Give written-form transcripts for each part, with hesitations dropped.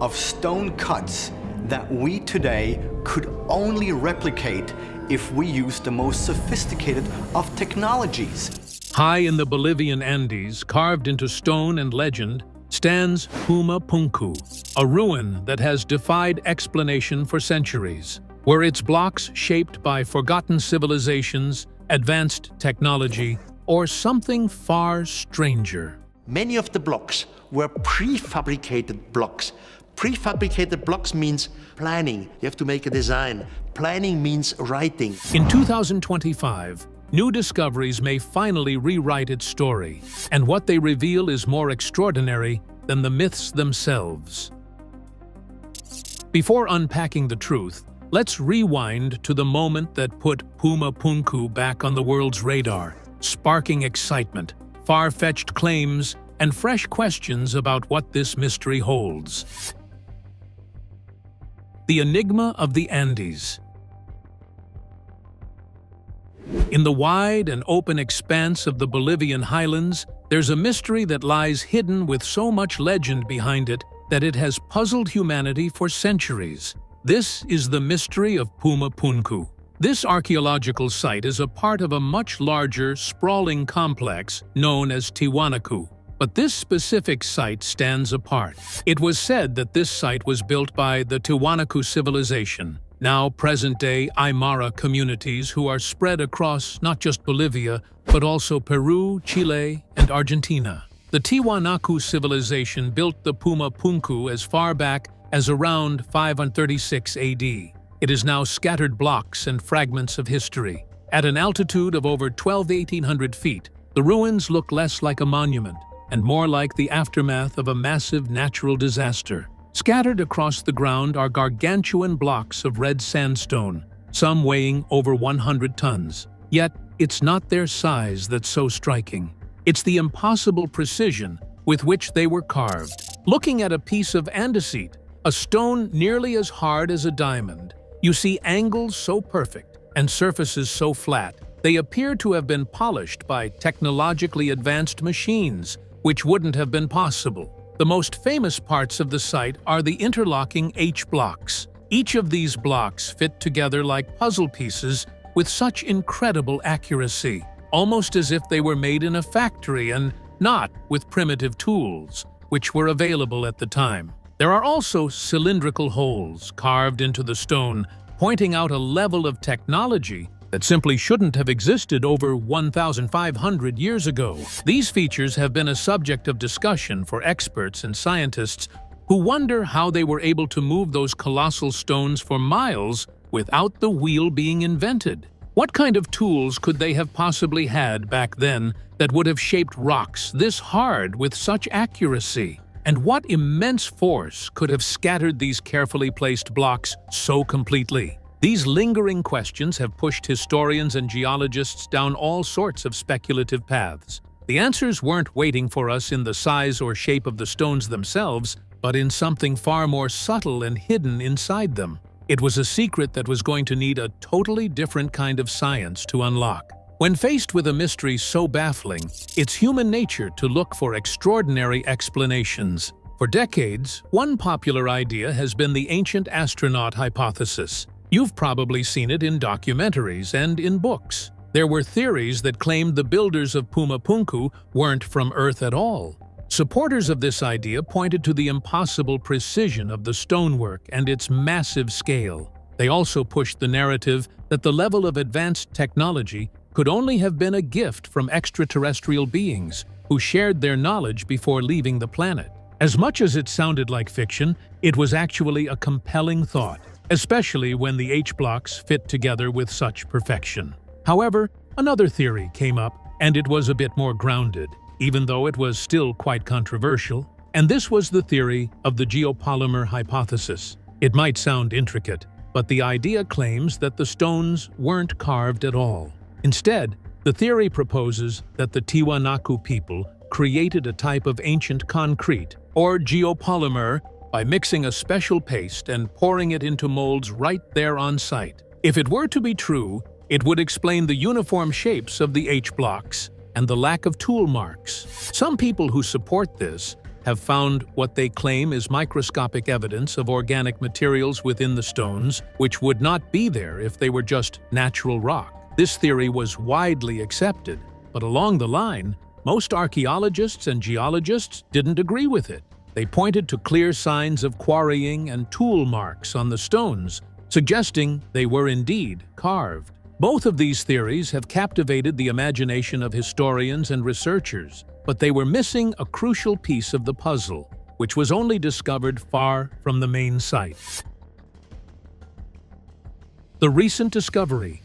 of stone cuts that we today could only replicate if we used the most sophisticated of technologies. High in the Bolivian Andes, carved into stone and legend, stands Puma Punku, a ruin that has defied explanation for centuries. Were its blocks shaped by forgotten civilizations, advanced technology, or something far stranger? Many of the blocks were prefabricated blocks. Prefabricated blocks means planning. You have to make a design. Planning means writing. In 2025, new discoveries may finally rewrite its story, and what they reveal is more extraordinary than the myths themselves. Before unpacking the truth, let's rewind to the moment that put Puma Punku back on the world's radar, sparking excitement, far-fetched claims, and fresh questions about what this mystery holds. The enigma of the Andes. In the wide and open expanse of the Bolivian highlands, there's a mystery that lies hidden with so much legend behind it that it has puzzled humanity for centuries. This is the mystery of Puma Punku. This archaeological site is a part of a much larger, sprawling complex known as Tiwanaku. But this specific site stands apart. It was said that this site was built by the Tiwanaku civilization, now present-day Aymara communities who are spread across not just Bolivia, but also Peru, Chile, and Argentina. The Tiwanaku civilization built the Puma Punku as far back as around 536 AD. It is now scattered blocks and fragments of history. At an altitude of over 1,800 feet, the ruins look less like a monument and more like the aftermath of a massive natural disaster. Scattered across the ground are gargantuan blocks of red sandstone, some weighing over 100 tons. Yet, it's not their size that's so striking. It's the impossible precision with which they were carved. Looking at a piece of andesite, a stone nearly as hard as a diamond, you see angles so perfect and surfaces so flat, they appear to have been polished by technologically advanced machines, which wouldn't have been possible. The most famous parts of the site are the interlocking H-blocks. Each of these blocks fit together like puzzle pieces with such incredible accuracy, almost as if they were made in a factory and not with primitive tools, which were available at the time. There are also cylindrical holes carved into the stone, pointing out a level of technology that simply shouldn't have existed over 1,500 years ago. These features have been a subject of discussion for experts and scientists who wonder how they were able to move those colossal stones for miles without the wheel being invented. What kind of tools could they have possibly had back then that would have shaped rocks this hard with such accuracy? And what immense force could have scattered these carefully placed blocks so completely? These lingering questions have pushed historians and geologists down all sorts of speculative paths. The answers weren't waiting for us in the size or shape of the stones themselves, but in something far more subtle and hidden inside them. It was a secret that was going to need a totally different kind of science to unlock. When faced with a mystery so baffling, it's human nature to look for extraordinary explanations. For decades, one popular idea has been the ancient astronaut hypothesis. You've probably seen it in documentaries and in books. There were theories that claimed the builders of Puma Punku weren't from Earth at all. Supporters of this idea pointed to the impossible precision of the stonework and its massive scale. They also pushed the narrative that the level of advanced technology could only have been a gift from extraterrestrial beings who shared their knowledge before leaving the planet. As much as it sounded like fiction, it was actually a compelling thought, especially when the H-blocks fit together with such perfection. However, another theory came up, and it was a bit more grounded, even though it was still quite controversial, and this was the theory of the geopolymer hypothesis. It might sound intricate, but the idea claims that the stones weren't carved at all. Instead, the theory proposes that the Tiwanaku people created a type of ancient concrete, or geopolymer, by mixing a special paste and pouring it into molds right there on site. If it were to be true, it would explain the uniform shapes of the H-blocks and the lack of tool marks. Some people who support this have found what they claim is microscopic evidence of organic materials within the stones, which would not be there if they were just natural rock. This theory was widely accepted, but along the line, most archaeologists and geologists didn't agree with it. They pointed to clear signs of quarrying and tool marks on the stones, suggesting they were indeed carved. Both of these theories have captivated the imagination of historians and researchers, but they were missing a crucial piece of the puzzle, which was only discovered far from the main site. The recent discovery.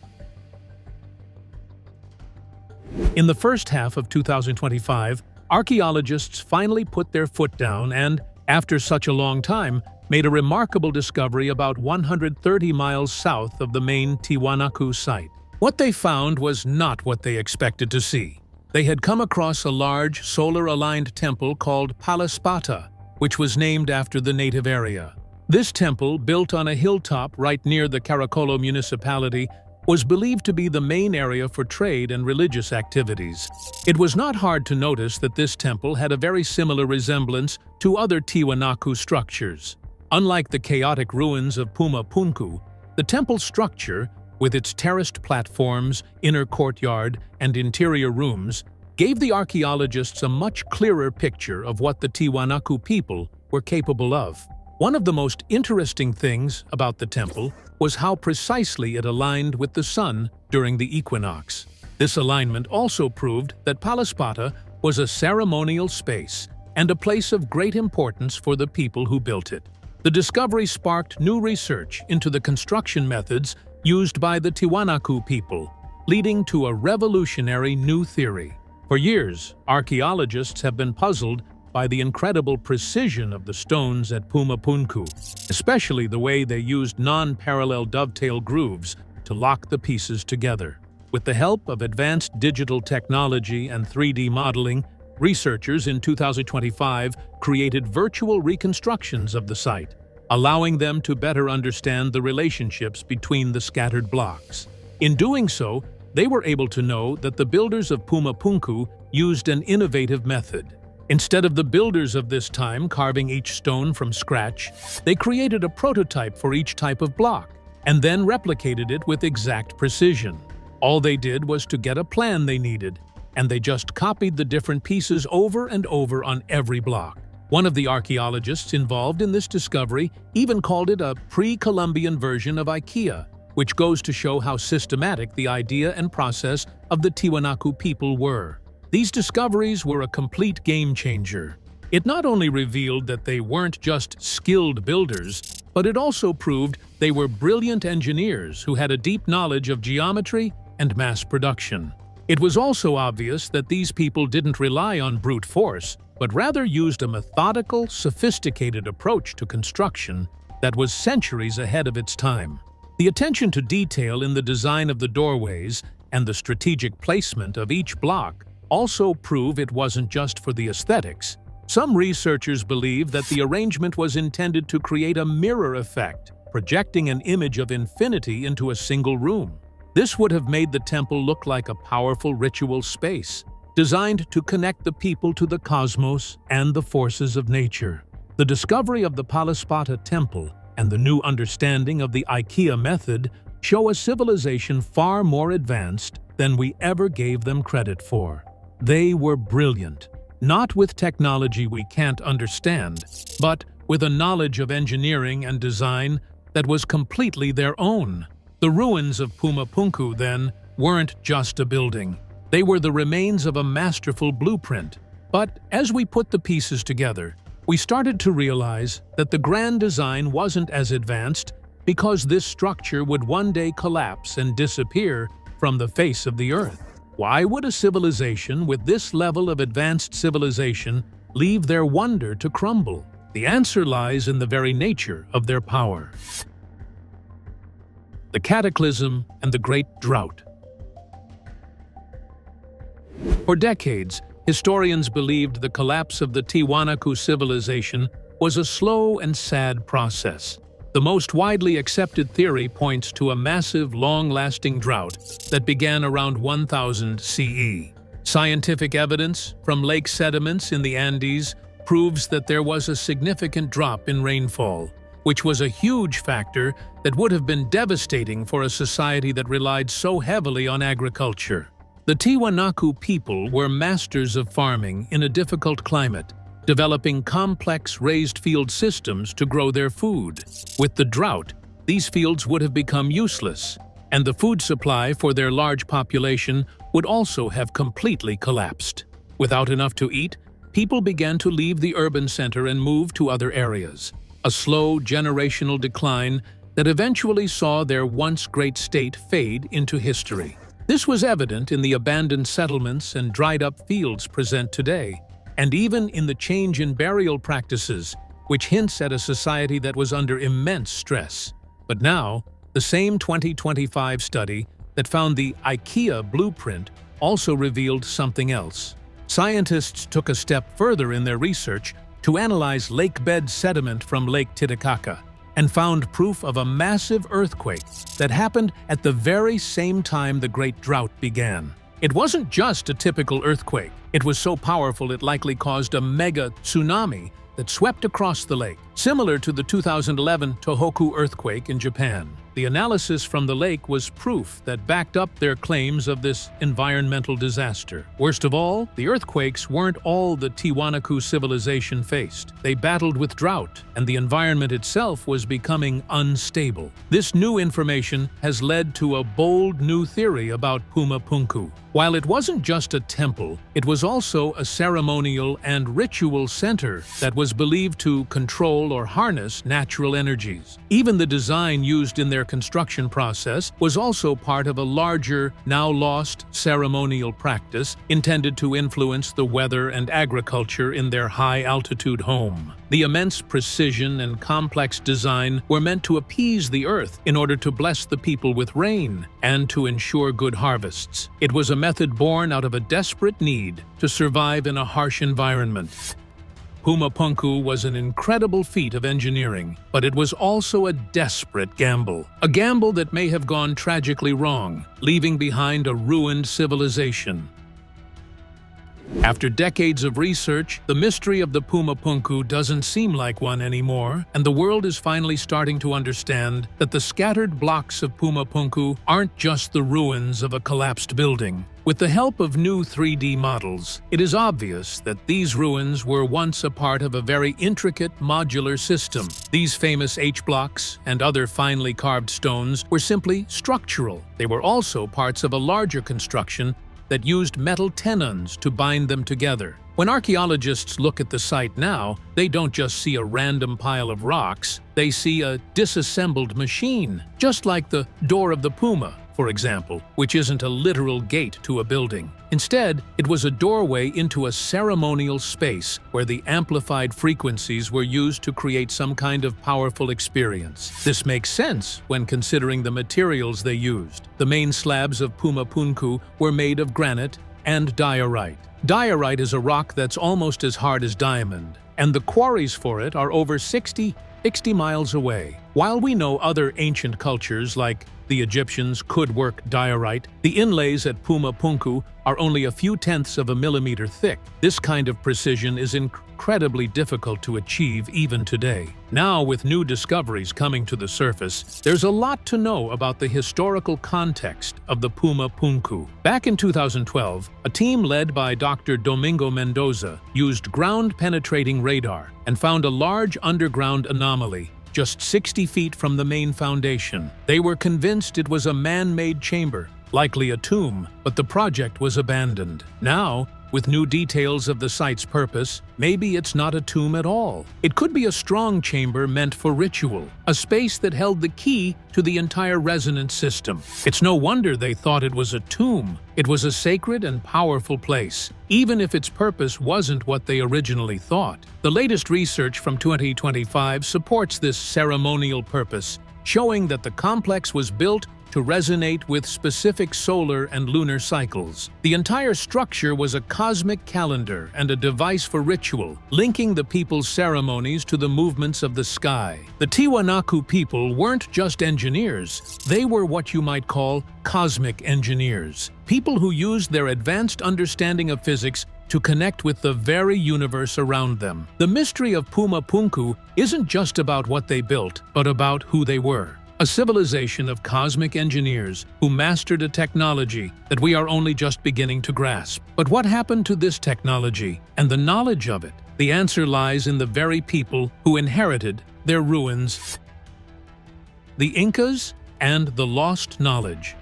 In the first half of 2025, archaeologists finally put their foot down and, after such a long time, made a remarkable discovery about 130 miles south of the main Tiwanaku site. What they found was not what they expected to see. They had come across a large, solar-aligned temple called Palaspata, which was named after the native area. This temple, built on a hilltop right near the Caracolo municipality, was believed to be the main area for trade and religious activities. It was not hard to notice that this temple had a very similar resemblance to other Tiwanaku structures. Unlike the chaotic ruins of Puma Punku, the temple structure, with its terraced platforms, inner courtyard, and interior rooms, gave the archaeologists a much clearer picture of what the Tiwanaku people were capable of. One of the most interesting things about the temple was how precisely it aligned with the sun during the equinox. This alignment also proved that Palaspata was a ceremonial space and a place of great importance for the people who built it. The discovery sparked new research into the construction methods used by the Tiwanaku people, leading to a revolutionary new theory. For years, archaeologists have been puzzled by the incredible precision of the stones at Puma Punku, especially the way they used non-parallel dovetail grooves to lock the pieces together. With the help of advanced digital technology and 3D modeling, researchers in 2025 created virtual reconstructions of the site, allowing them to better understand the relationships between the scattered blocks. In doing so, they were able to know that the builders of Puma Punku used an innovative method. Instead of the builders of this time carving each stone from scratch, they created a prototype for each type of block, and then replicated it with exact precision. All they did was to get a plan they needed, and they just copied the different pieces over and over on every block. One of the archaeologists involved in this discovery even called it a pre-Columbian version of IKEA, which goes to show how systematic the idea and process of the Tiwanaku people were. These discoveries were a complete game-changer. It not only revealed that they weren't just skilled builders, but it also proved they were brilliant engineers who had a deep knowledge of geometry and mass production. It was also obvious that these people didn't rely on brute force, but rather used a methodical, sophisticated approach to construction that was centuries ahead of its time. The attention to detail in the design of the doorways and the strategic placement of each block also prove it wasn't just for the aesthetics. Some researchers believe that the arrangement was intended to create a mirror effect, projecting an image of infinity into a single room. This would have made the temple look like a powerful ritual space, designed to connect the people to the cosmos and the forces of nature. The discovery of the Palaspata temple and the new understanding of the IKEA method show a civilization far more advanced than we ever gave them credit for. They were brilliant, not with technology we can't understand, but with a knowledge of engineering and design that was completely their own. The ruins of Puma Punku, then, weren't just a building. They were the remains of a masterful blueprint. But as we put the pieces together, we started to realize that the grand design wasn't as advanced because this structure would one day collapse and disappear from the face of the earth. Why would a civilization with this level of advanced civilization leave their wonder to crumble? The answer lies in the very nature of their power. The cataclysm and the Great Drought. For decades, historians believed the collapse of the Tiwanaku civilization was a slow and sad process. The most widely accepted theory points to a massive, long-lasting drought that began around 1000 CE. Scientific evidence, from lake sediments in the Andes proves that there was a significant drop in rainfall, which was a huge factor that would have been devastating for a society that relied so heavily on agriculture. The Tiwanaku people were masters of farming in a difficult climate, developing complex raised field systems to grow their food. With the drought, these fields would have become useless, and the food supply for their large population would also have completely collapsed. Without enough to eat, people began to leave the urban center and move to other areas, a slow generational decline that eventually saw their once great state fade into history. This was evident in the abandoned settlements and dried-up fields present today, and even in the change in burial practices, which hints at a society that was under immense stress. But now, the same 2025 study that found the IKEA blueprint also revealed something else. Scientists took a step further in their research to analyze lakebed sediment from Lake Titicaca and found proof of a massive earthquake that happened at the very same time the Great Drought began. It wasn't just a typical earthquake. It was so powerful it likely caused a mega tsunami that swept across the lake, similar to the 2011 Tohoku earthquake in Japan. The analysis from the lake was proof that backed up their claims of this environmental disaster. Worst of all, the earthquakes weren't all the Tiwanaku civilization faced. They battled with drought, and the environment itself was becoming unstable. This new information has led to a bold new theory about Puma Punku. While it wasn't just a temple, it was also a ceremonial and ritual center that was believed to control or harness natural energies. Even the design used in their construction process was also part of a larger, now lost ceremonial practice intended to influence the weather and agriculture in their high-altitude home. The immense precision and complex design were meant to appease the earth in order to bless the people with rain and to ensure good harvests. It was a method born out of a desperate need to survive in a harsh environment. Puma Punku was an incredible feat of engineering, but it was also a desperate gamble. A gamble that may have gone tragically wrong, leaving behind a ruined civilization. After decades of research, the mystery of the Puma Punku doesn't seem like one anymore, and the world is finally starting to understand that the scattered blocks of Puma Punku aren't just the ruins of a collapsed building. With the help of new 3D models, it is obvious that these ruins were once a part of a very intricate modular system. These famous H-blocks and other finely carved stones were simply structural. They were also parts of a larger construction that used metal tenons to bind them together. When archaeologists look at the site now, they don't just see a random pile of rocks, they see a disassembled machine, just like the door of the Puma, for example, which isn't a literal gate to a building. Instead, it was a doorway into a ceremonial space where the amplified frequencies were used to create some kind of powerful experience. This makes sense when considering the materials they used. The main slabs of Puma Punku were made of granite and diorite. Diorite is a rock that's almost as hard as diamond, and the quarries for it are over 60 miles away. While we know other ancient cultures like the Egyptians could work diorite, the inlays at Puma Punku are only a few tenths of a millimeter thick. This kind of precision is incredibly difficult to achieve even today. Now, with new discoveries coming to the surface, there's a lot to know about the historical context of the Puma Punku. Back in 2012, a team led by Dr. Domingo Mendoza used ground-penetrating radar and found a large underground anomaly just 60 feet from the main foundation. They were convinced it was a man-made chamber, likely a tomb, but the project was abandoned. Now, with new details of the site's purpose, maybe it's not a tomb at all. It could be a strong chamber meant for ritual, a space that held the key to the entire resonance system. It's no wonder they thought it was a tomb. It was a sacred and powerful place, even if its purpose wasn't what they originally thought. The latest research from 2025 supports this ceremonial purpose, showing that the complex was built to resonate with specific solar and lunar cycles. The entire structure was a cosmic calendar and a device for ritual, linking the people's ceremonies to the movements of the sky. The Tiwanaku people weren't just engineers, they were what you might call cosmic engineers. People who used their advanced understanding of physics to connect with the very universe around them. The mystery of Puma Punku isn't just about what they built, but about who they were. A civilization of cosmic engineers who mastered a technology that we are only just beginning to grasp. But what happened to this technology and the knowledge of it? The answer lies in the very people who inherited their ruins: the Incas and the lost knowledge.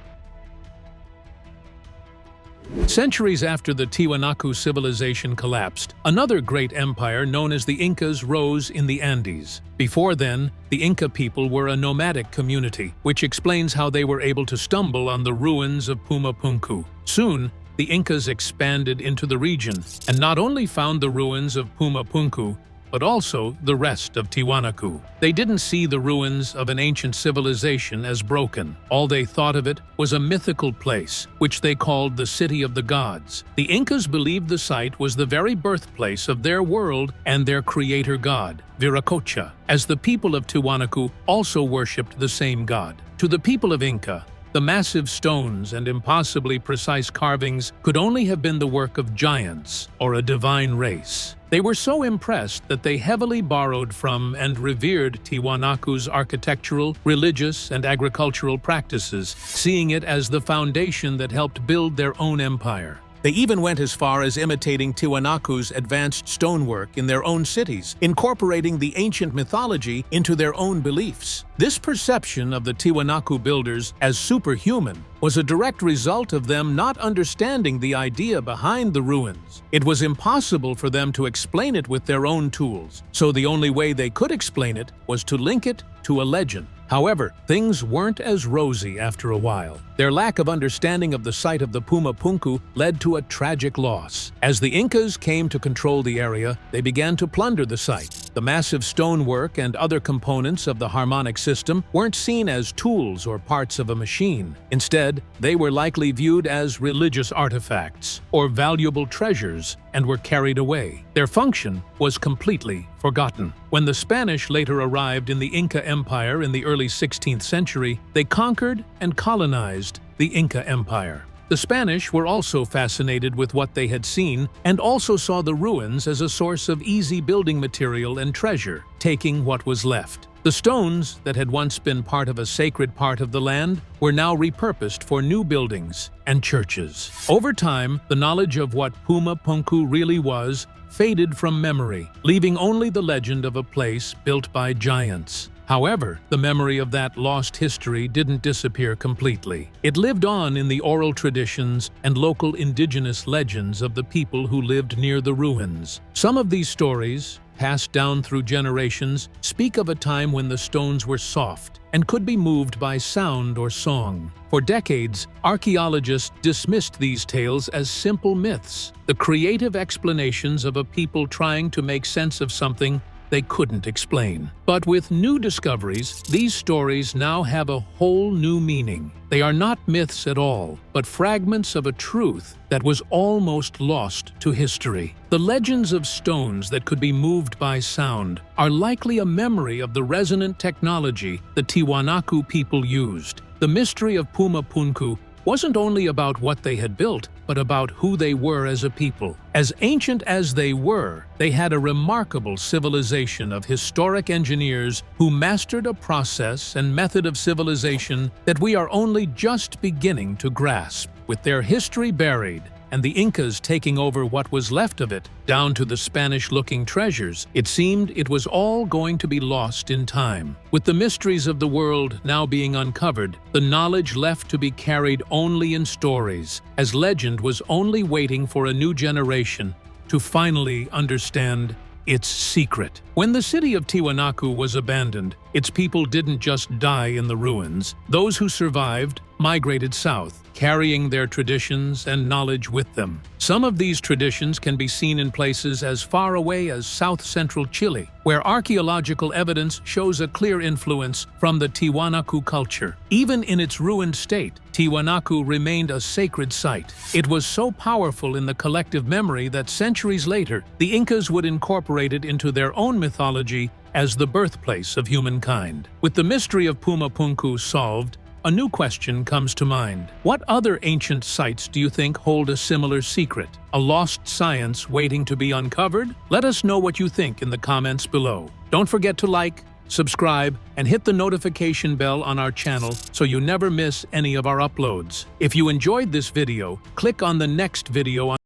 Centuries after the Tiwanaku civilization collapsed, another great empire known as the Incas rose in the Andes. Before then, the Inca people were a nomadic community, which explains how they were able to stumble on the ruins of Puma Punku. Soon, the Incas expanded into the region and not only found the ruins of Puma Punku, but also the rest of Tiwanaku. They didn't see the ruins of an ancient civilization as broken. All they thought of it was a mythical place, which they called the City of the Gods. The Incas believed the site was the very birthplace of their world and their creator god, Viracocha, as the people of Tiwanaku also worshipped the same god. To the people of Inca, the massive stones and impossibly precise carvings could only have been the work of giants or a divine race. They were so impressed that they heavily borrowed from and revered Tiwanaku's architectural, religious, and agricultural practices, seeing it as the foundation that helped build their own empire. They even went as far as imitating Tiwanaku's advanced stonework in their own cities, incorporating the ancient mythology into their own beliefs. This perception of the Tiwanaku builders as superhuman was a direct result of them not understanding the idea behind the ruins. It was impossible for them to explain it with their own tools, so the only way they could explain it was to link it to a legend. However, things weren't as rosy after a while. Their lack of understanding of the site of the Puma Punku led to a tragic loss. As the Incas came to control the area, they began to plunder the site. The massive stonework and other components of the harmonic system weren't seen as tools or parts of a machine. Instead, they were likely viewed as religious artifacts or valuable treasures and were carried away. Their function was completely forgotten. When the Spanish later arrived in the Inca Empire in the early 16th century, they conquered and colonized the Inca Empire. The Spanish were also fascinated with what they had seen and also saw the ruins as a source of easy building material and treasure, taking what was left. The stones that had once been part of a sacred part of the land were now repurposed for new buildings and churches. Over time, the knowledge of what Puma Punku really was faded from memory, leaving only the legend of a place built by giants. However, the memory of that lost history didn't disappear completely. It lived on in the oral traditions and local indigenous legends of the people who lived near the ruins. Some of these stories, passed down through generations, speak of a time when the stones were soft and could be moved by sound or song. For decades, archaeologists dismissed these tales as simple myths, the creative explanations of a people trying to make sense of something they couldn't explain. But with new discoveries, these stories now have a whole new meaning. They are not myths at all, but fragments of a truth that was almost lost to history. The legends of stones that could be moved by sound are likely a memory of the resonant technology the Tiwanaku people used. The mystery of Puma Punku wasn't only about what they had built, but about who they were as a people. As ancient as they were, they had a remarkable civilization of historic engineers who mastered a process and method of civilization that we are only just beginning to grasp. With their history buried, and the Incas taking over what was left of it, down to the Spanish-looking treasures, it seemed it was all going to be lost in time. With the mysteries of the world now being uncovered, the knowledge left to be carried only in stories, as legend was only waiting for a new generation to finally understand its secret. When the city of Tiwanaku was abandoned, its people didn't just die in the ruins. Those who survived migrated south, carrying their traditions and knowledge with them. Some of these traditions can be seen in places as far away as south-central Chile, where archaeological evidence shows a clear influence from the Tiwanaku culture. Even in its ruined state, Tiwanaku remained a sacred site. It was so powerful in the collective memory that centuries later, the Incas would incorporate it into their own mythology as the birthplace of humankind. With the mystery of Puma Punku solved, A new question comes to mind. What other ancient sites do you think hold a similar secret? A lost science waiting to be uncovered? Let us know what you think in the comments below. Don't forget to like, subscribe, and hit the notification bell on our channel so you never miss any of our uploads. If you enjoyed this video, click on the next video on